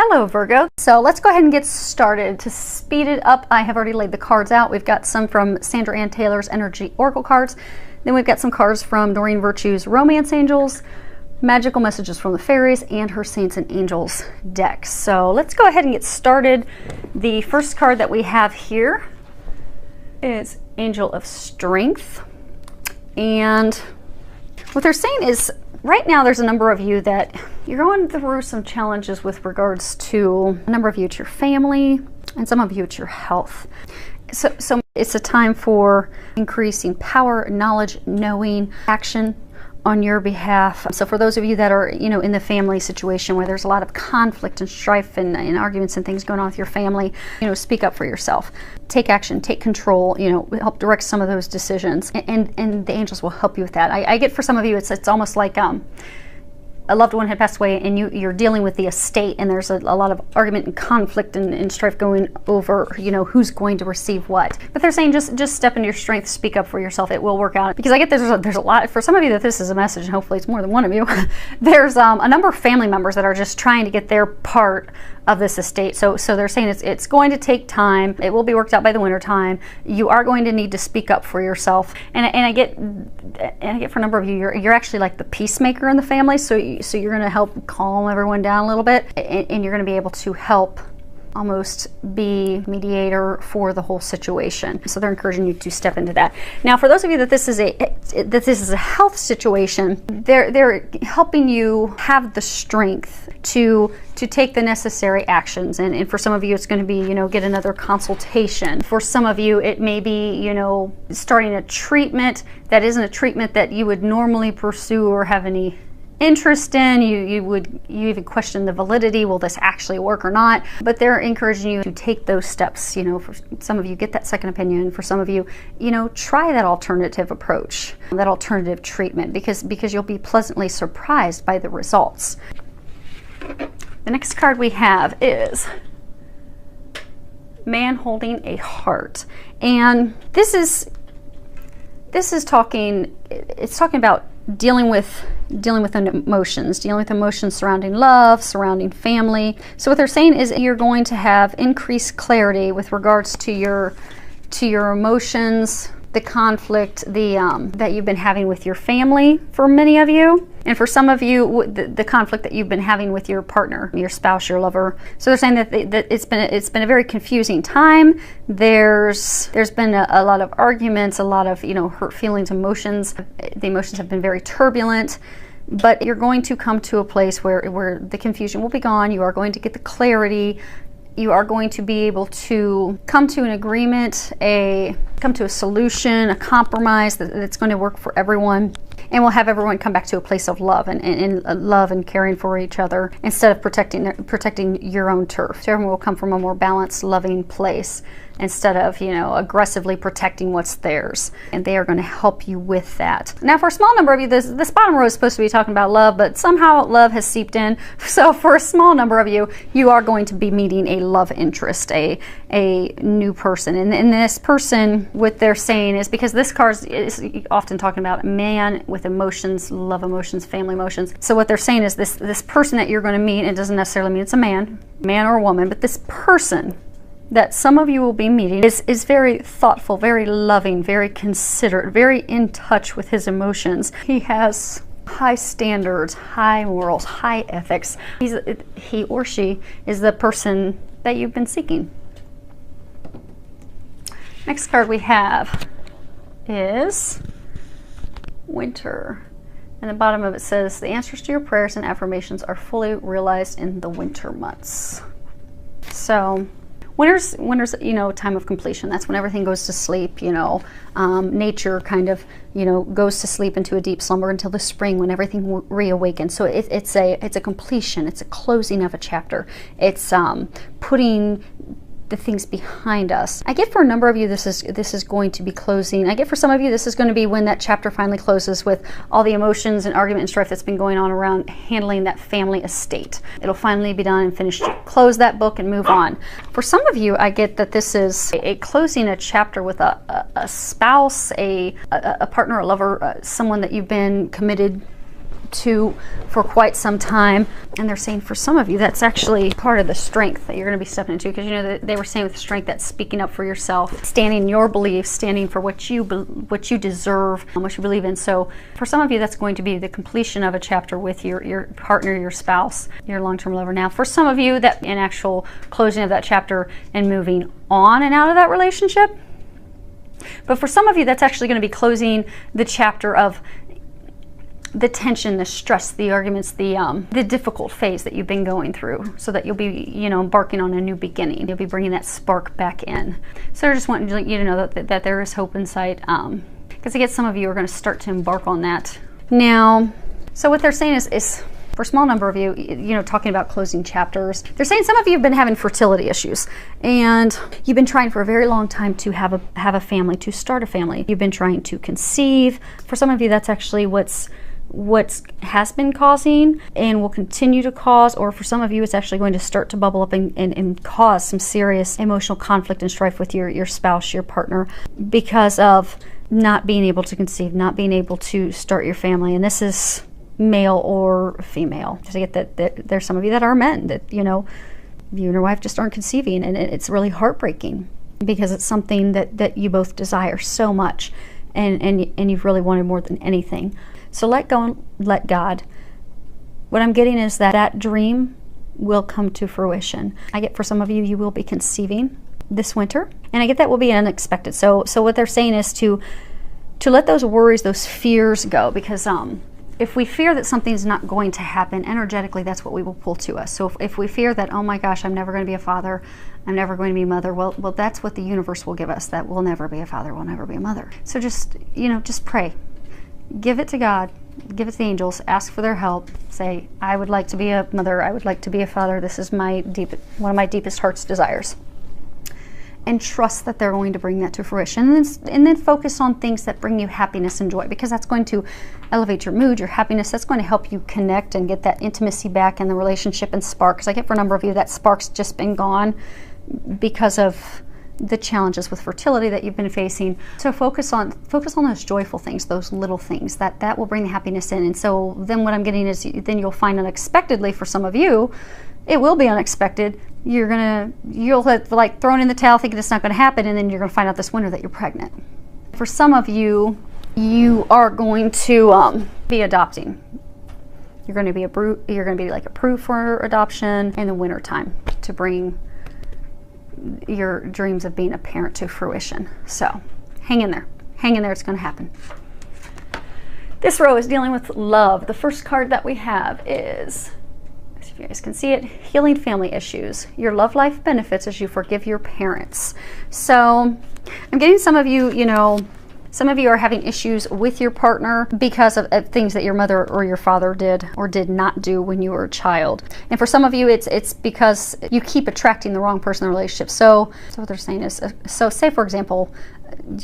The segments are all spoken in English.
Hello Virgo. So let's go ahead and get started. To speed it up, I have already laid the cards out. We've got some from Sandra Ann Taylor's Energy Oracle cards. Then we've got some cards from Doreen Virtue's Romance Angels, Magical Messages from the Fairies, and her Saints and Angels deck. So let's go ahead and get started. The first card that we have here is Angel of Strength. And what they're saying is, right now there's a number of you that you're going through some challenges with regards to a number of you, it's your family, and some of you, it's your health. So it's a time for increasing power, knowledge, knowing, action on your behalf. So for those of you that are, in the family situation where there's a lot of conflict and strife and arguments and things going on with your family, speak up for yourself. Take action, take control, help direct some of those decisions. And the angels will help you with that. I get for some of you, it's almost like a loved one had passed away and you're dealing with the estate, and there's a lot of argument and conflict and strife going over, who's going to receive what. But they're saying just step into your strength, speak up for yourself. It will work out. Because I get there's a lot, for some of you that this is a message, and hopefully it's more than one of you, there's a number of family members that are just trying to get their part of this estate. So they're saying it's going to take time. It will be worked out by the winter time. You are going to need to speak up for yourself. And I get for a number of you, you're actually like the peacemaker in the family. So you're going to help calm everyone down a little bit, and you're going to be able to help almost be mediator for the whole situation. So they're encouraging you to step into that. Now, for those of you that this is a health situation, they're helping you have the strength to take the necessary actions. And for some of you, it's going to be, get another consultation. For some of you, it may be, starting a treatment that isn't a treatment that you would normally pursue or have any interest in. You even question the validity. Will this actually work or not? But they're encouraging you to take those steps. For some of you, get that second opinion. For some of you, try that alternative approach, that alternative treatment, because you'll be pleasantly surprised by the results. The next card we have is Man Holding a Heart. And this is talking about dealing with emotions surrounding love, surrounding family. So what they're saying is you're going to have increased clarity with regards to your emotions, the conflict that you've been having with your family for many of you, and for some of you, the conflict that you've been having with your partner, your spouse, your lover. So they're saying that it's been a very confusing time. There's been a lot of arguments, a lot of hurt feelings, emotions. The emotions have been very turbulent. But you're going to come to a place where the confusion will be gone. You are going to get the clarity. You are going to be able to come to an agreement, come to a solution, a compromise that's going to work for everyone. And we'll have everyone come back to a place of love and love and caring for each other instead of protecting your own turf. So everyone will come from a more balanced, loving place instead of, aggressively protecting what's theirs. And they are going to help you with that. Now, for a small number of you, this bottom row is supposed to be talking about love, but somehow love has seeped in. So for a small number of you, you are going to be meeting a love interest, a new person. And this person, what they're saying is, because this card is often talking about a man with emotions, love emotions, family emotions. So what they're saying is this person that you're going to meet, it doesn't necessarily mean it's a man or a woman, but this person that some of you will be meeting is very thoughtful, very loving, very considerate, very in touch with his emotions. He has high standards, high morals, high ethics. He or she is the person that you've been seeking. Next card we have is Winter. And the bottom of it says, the answers to your prayers and affirmations are fully realized in the winter months. So winter's time of completion. That's when everything goes to sleep. Nature kind of goes to sleep into a deep slumber until the spring when everything reawakens. So it's a completion. It's a closing of a chapter. It's putting the things behind us. I get for a number of you, this is going to be closing. I get for some of you, this is going to be when that chapter finally closes with all the emotions and argument and strife that's been going on around handling that family estate. It'll finally be done and finished. Close that book and move on. For some of you, I get that this is a closing a chapter with a spouse, a partner, a lover, someone that you've been committed to for quite some time. And they're saying for some of you, that's actually part of the strength that you're going to be stepping into, because you know that they were saying with strength, that's speaking up for yourself, standing in your beliefs, standing for what you deserve and what you believe in. So for some of you, that's going to be the completion of a chapter with your partner, your spouse, your long-term lover. Now for some of you, that an actual closing of that chapter and moving on and out of that relationship. But for some of you, that's actually going to be closing the chapter of the tension, the stress, the arguments, the difficult phase that you've been going through, so that you'll be, you know, embarking on a new beginning. You'll be bringing that spark back in. So I just want you to know that there is hope in sight, because I guess some of you are going to start to embark on that now. So what they're saying is for a small number of you, you know, talking about closing chapters, they're saying some of you have been having fertility issues, and you've been trying for a very long time to have a family, to start a family. You've been trying to conceive. For some of you, that's actually what has been causing and will continue to cause, or for some of you, it's actually going to start to bubble up and cause some serious emotional conflict and strife with your spouse, your partner, because of not being able to conceive, not being able to start your family. And this is male or female. Because I get that there's some of you that are men, that, you know, you and your wife just aren't conceiving, and it's really heartbreaking, because it's something that you both desire so much, and you've really wanted more than anything. So let go and let God. What I'm getting is that dream will come to fruition. I get for some of you, you will be conceiving this winter, and I get that will be unexpected. So what they're saying is to let those worries, those fears go, because if we fear that something's not going to happen, energetically, that's what we will pull to us. So if we fear that, oh my gosh, I'm never going to be a father, I'm never going to be a mother, well, that's what the universe will give us, that we'll never be a father, we'll never be a mother. So just, you know, just pray. Give it to God, give it to the angels, ask for their help. Say, I would like to be a mother, I would like to be a father. This is one of my deepest heart's desires. And trust that they're going to bring that to fruition. And then focus on things that bring you happiness and joy, because that's going to elevate your mood, your happiness. That's going to help you connect and get that intimacy back in the relationship and spark. Because I get for a number of you, that spark's just been gone because of the challenges with fertility that you've been facing. So focus on those joyful things, those little things that will bring the happiness in. And so then what I'm getting is, then you'll find unexpectedly, for some of you, it will be unexpected. You'll have like thrown in the towel thinking it's not going to happen, and then you're going to find out this winter that you're pregnant. For some of you, you are going to be adopting. You're going to be like approved for adoption in the winter time to bring your dreams of being a parent to fruition. So hang in there, it's going to happen. This row is dealing with love. The first card that we have is, if you guys can see it, healing family issues. Your love life benefits as you forgive your parents. So I'm getting some of you, you know, some of you are having issues with your partner because of things that your mother or your father did or did not do when you were a child. And for some of you, it's because you keep attracting the wrong person in the relationship. So what they're saying is, so say for example,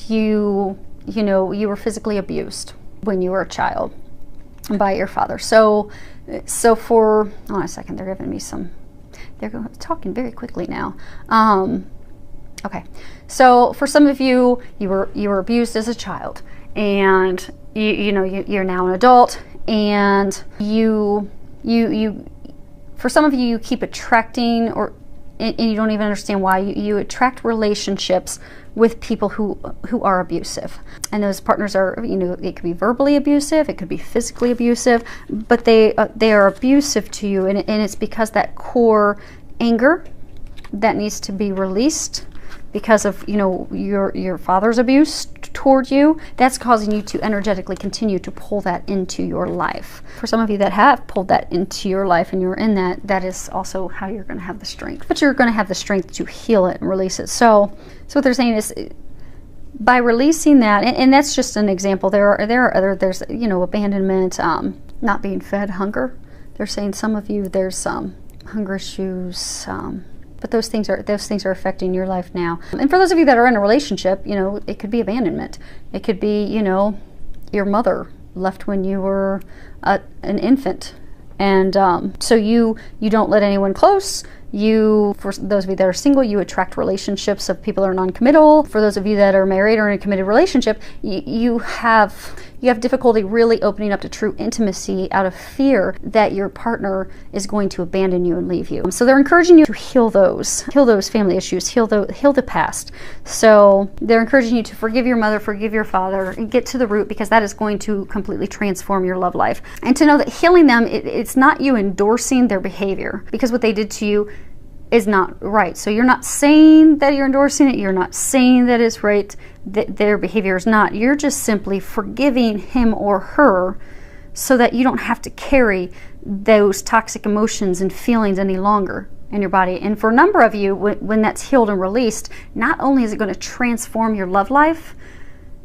you were physically abused when you were a child by your father. So for, hold on a second, they're giving me some, they're talking very quickly now. Okay, so for some of you, you were abused as a child, and you're now an adult, and for some of you, you keep attracting, and you don't even understand why, you attract relationships with people who are abusive. And those partners are, it could be verbally abusive, it could be physically abusive, but they are abusive to you, and it's because that core anger that needs to be released because of your father's abuse toward you, that's causing you to energetically continue to pull that into your life. For some of you that have pulled that into your life and you're in that is also how you're going to have the strength. But you're going to have the strength to heal it and release it. So what they're saying is, by releasing that, and that's just an example. There's abandonment, not being fed, hunger. They're saying some of you there's hunger issues. But those things are affecting your life now. And for those of you that are in a relationship, it could be abandonment. It could be, your mother left when you were an infant. And so you don't let anyone close. For those of you that are single, you attract relationships of people that are non-committal. For those of you that are married or in a committed relationship, you have you have difficulty really opening up to true intimacy out of fear that your partner is going to abandon you and leave you. So they're encouraging you to heal those family issues, heal the past. So they're encouraging you to forgive your mother, forgive your father, and get to the root, because that is going to completely transform your love life. And to know that healing them, it's not you endorsing their behavior, because what they did to you is not right. So you're not saying that you're endorsing it. You're not saying that it's right, that their behavior is not. You're just simply forgiving him or her so that you don't have to carry those toxic emotions and feelings any longer in your body. And for a number of you, when that's healed and released, not only is it going to transform your love life,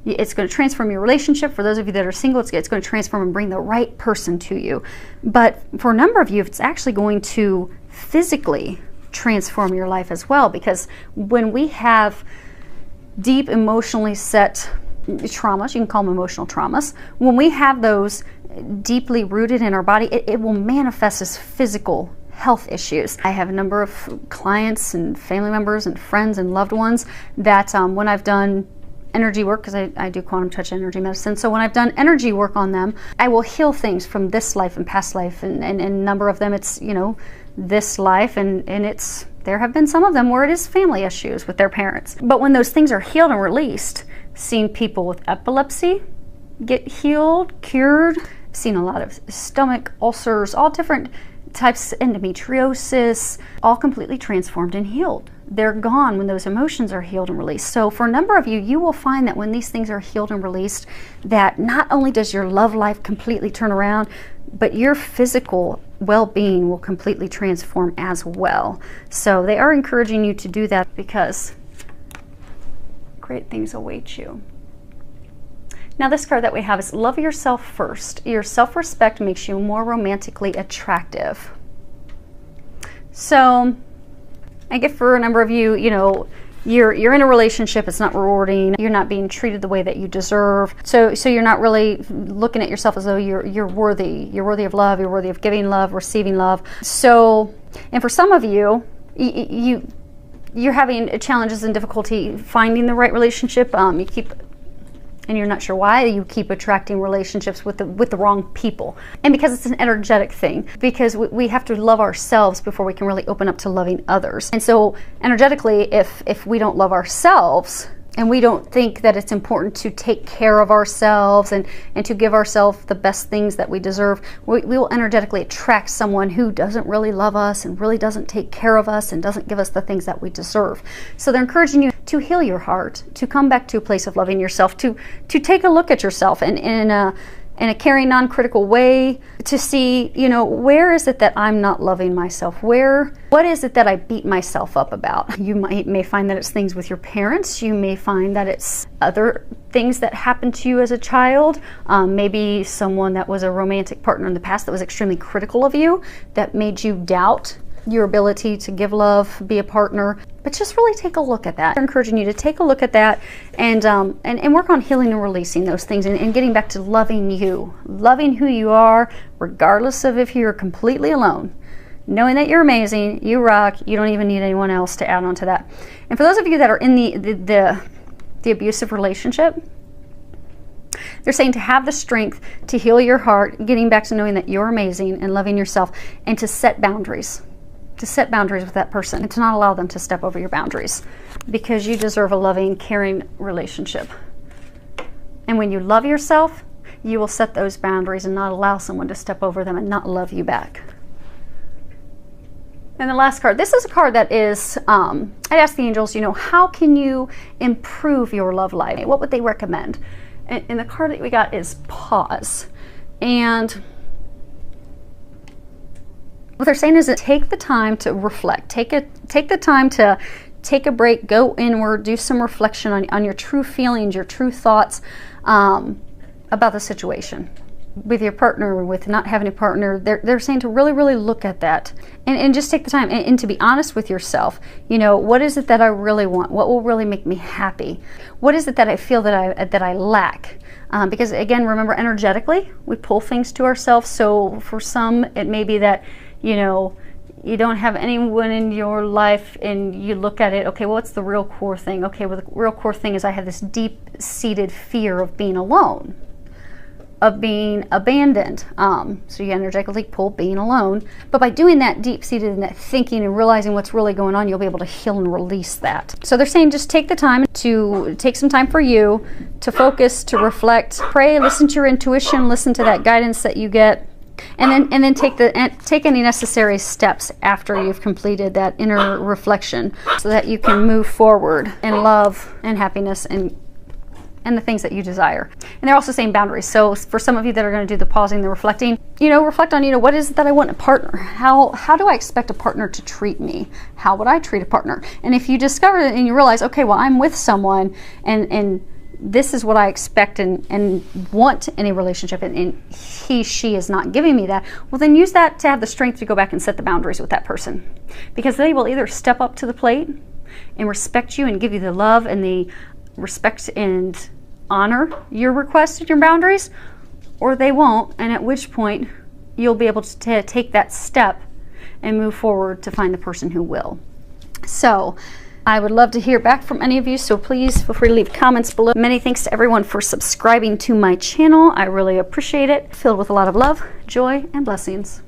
it's going to transform your relationship. For those of you that are single, it's going to transform and bring the right person to you. But for a number of you, it's actually going to physically transform your life as well, because when we have deep emotionally set traumas, you can call them emotional traumas, when we have those deeply rooted in our body, it will manifest as physical health issues. I have a number of clients and family members and friends and loved ones that when I've done energy work, because I do quantum touch energy medicine, so when I've done energy work on them, I will heal things from this life and past life, and a number of them it's, you know, this life, and it's, there have been some of them where it is family issues with their parents. But when those things are healed and released, seeing people with epilepsy get healed, cured, seen a lot of stomach ulcers, all different types of endometriosis, all completely transformed and healed. They're gone when those emotions are healed and released. So for a number of you, you will find that when these things are healed and released, that not only does your love life completely turn around, but your physical well-being will completely transform as well. So they are encouraging you to do that, because great things await you. Now this card that we have is love yourself first. Your self-respect makes you more romantically attractive. So I get for a number of you, you know, you're in a relationship, it's not rewarding, you're not being treated the way that you deserve. So you're not really looking at yourself as though you're worthy. You're worthy of love, you're worthy of giving love, receiving love. So, and for some of you, you're having challenges and difficulty finding the right relationship. And you're not sure why, you keep attracting relationships with the wrong people. And because it's an energetic thing, because we have to love ourselves before we can really open up to loving others. And so energetically, if we don't love ourselves, and we don't think that it's important to take care of ourselves and to give ourselves the best things that we deserve, we will energetically attract someone who doesn't really love us and really doesn't take care of us and doesn't give us the things that we deserve. So they're encouraging you to heal your heart, to come back to a place of loving yourself, to take a look at yourself and in a caring, non-critical way, to see, you know, where is it that I'm not loving myself? What is it that I beat myself up about? You may find that it's things with your parents. You may find that it's other things that happened to you as a child. Maybe someone that was a romantic partner in the past that was extremely critical of you, that made you doubt your ability to give love, be a partner. But just really take a look at that. I'm encouraging you to take a look at that and work on healing and releasing those things and getting back to loving you, loving who you are, regardless of if you're completely alone. Knowing that you're amazing, you rock, you don't even need anyone else to add on to that. And for those of you that are in the abusive relationship, they're saying to have the strength to heal your heart, getting back to knowing that you're amazing and loving yourself, and to set boundaries. To set boundaries with that person and to not allow them to step over your boundaries, because you deserve a loving, caring relationship. And when you love yourself, you will set those boundaries and not allow someone to step over them and not love you back. And the last card, this is a card that is, I asked the angels, you know, how can you improve your love life? What would they recommend? And the card that we got is pause. And what they're saying is that take the time to reflect. Take the time to take a break, go inward, do some reflection on your true feelings, your true thoughts about the situation. With your partner, with not having a partner, they're saying to really, really look at that and just take the time and to be honest with yourself. You know, what is it that I really want? What will really make me happy? What is it that I feel that I lack? Because again, remember, energetically, we pull things to ourselves. So for some, it may be that, you know, you don't have anyone in your life and you look at it, okay, well, what's the real core thing? Okay, well, the real core thing is I have this deep-seated fear of being alone. of being abandoned. So you energetically pull being alone. But by doing that deep-seated and that thinking and realizing what's really going on, you'll be able to heal and release that. So they're saying just take the time to take some time for you to focus, to reflect, pray, listen to your intuition, listen to that guidance that you get. And then take any necessary steps after you've completed that inner reflection so that you can move forward in love and happiness and the things that you desire. And they're also saying boundaries. So for some of you that are going to do the pausing, the reflecting, reflect on, what is it that I want in a partner? How do I expect a partner to treat me? How would I treat a partner? And if you discover it and you realize, okay, well, I'm with someone and this is what I expect and want in a relationship, and she is not giving me that, well, then use that to have the strength to go back and set the boundaries with that person. Because they will either step up to the plate and respect you and give you the love and the respect and honor your requests and your boundaries, or they won't, and at which point you'll be able to take that step and move forward to find the person who will. So I would love to hear back from any of you, so please feel free to leave comments below. Many thanks to everyone for subscribing to my channel. I really appreciate it. Filled with a lot of love, joy, and blessings.